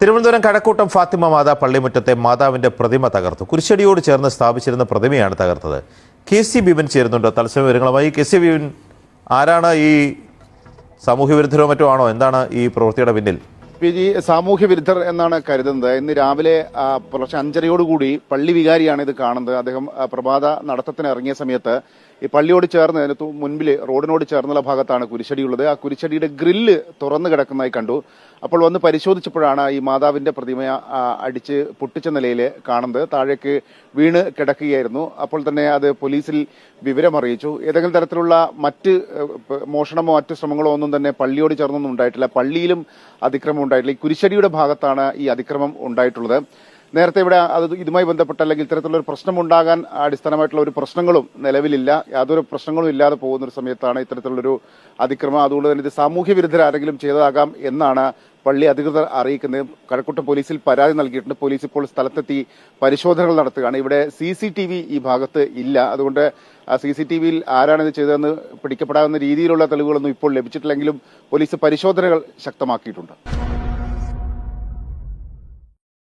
തിരുവനന്തപുരം കഴക്കൂട്ടം ഫാത്തിമ മാതാ പള്ളിമുറ്റത്തെ മാതാവിന്റെ പ്രതിമ തകർത്തു. കുരിശടിയോട് ചേർന്ന് സ്ഥാപിച്ചിരുന്ന പ്രതിമയാണ് തകർത്തത്. കെ.സി. ബിബിൻ ചേരുന്നുണ്ട് തത്സമയ വിവരങ്ങളുമായി. കെ.സി. ബിബിൻ, ആരാണ് ഈ സാമൂഹ്യ വിരുദ്ധരോ മറ്റോ ആണോ? എന്താണ് ഈ പ്രവൃത്തിയുടെ പിന്നിൽ? സാമൂഹ്യ വിരുദ്ധർ എന്നാണ് കരുതുന്നത്. ഇന്ന് രാവിലെ പുലർച്ചെ 5:30യോടുകൂടി പള്ളി വികാരിയാണ് ഇത് കാണുന്നത്. അദ്ദേഹം പ്രഭാത നടത്തത്തിന് ഇറങ്ങിയ സമയത്ത് ഈ പള്ളിയോട് ചേർന്ന് അതിന് മുൻപിൽ റോഡിനോട് ചേർന്നുള്ള ഭാഗത്താണ് കുരിശടിയുള്ളത്. ആ കുരിശടിയുടെ ഗ്രില്ല് തുറന്നു കിടക്കുന്നതായി കണ്ടു. അപ്പോൾ വന്ന് പരിശോധിച്ചപ്പോഴാണ് ഈ മാതാവിന്റെ പ്രതിമ അടിച്ച് പൊട്ടിച്ച നിലയിൽ കാണുന്നത്. താഴേക്ക് വീണ് കിടക്കുകയായിരുന്നു. അപ്പോൾ തന്നെ അത് പോലീസിൽ വിവരമറിയിച്ചു. ഏതെങ്കിലും തരത്തിലുള്ള മറ്റ് മോഷണമോ മറ്റ് ശ്രമങ്ങളോ ഒന്നും തന്നെ പള്ളിയോട് ചേർന്നൊന്നും ഉണ്ടായിട്ടില്ല. പള്ളിയിലും അതിക്രമം ഉണ്ടായിട്ടില്ല. ഈ കുരിശടിയുടെ ഭാഗത്താണ് ഈ അതിക്രമം ഉണ്ടായിട്ടുള്ളത്. നേരത്തെ ഇവിടെ ഇതുമായി ബന്ധപ്പെട്ട അല്ലെങ്കിൽ ഇത്തരത്തിലുള്ള ഒരു പ്രശ്നം ഉണ്ടാകാൻ അടിസ്ഥാനമായിട്ടുള്ള ഒരു പ്രശ്നങ്ങളും നിലവിലില്ല. യാതൊരു പ്രശ്നങ്ങളും ഇല്ലാതെ പോകുന്ന ഒരു സമയത്താണ് ഇത്തരത്തിലുള്ളൊരു അതിക്രമം. അതുകൊണ്ട് തന്നെ ഇത് സാമൂഹ്യ വിരുദ്ധർ ആരെങ്കിലും ചെയ്തതാകാം എന്നാണ് പള്ളി അധികൃതർ അറിയിക്കുന്നത്. കഴക്കൂട്ടം പോലീസിൽ പരാതി നൽകിയിട്ടുണ്ട്. പോലീസ് ഇപ്പോൾ സ്ഥലത്തെത്തി പരിശോധനകൾ നടത്തുകയാണ്. ഇവിടെ CCTV ഈ ഭാഗത്ത് ഇല്ല. അതുകൊണ്ട് CCTVയിൽ ആരാണിത് ചെയ്തതെന്ന് പിടിക്കപ്പെടാവുന്ന രീതിയിലുള്ള തെളിവുകളൊന്നും ഇപ്പോൾ ലഭിച്ചിട്ടില്ലെങ്കിലും പോലീസ് പരിശോധനകൾ ശക്തമാക്കിയിട്ടുണ്ട്.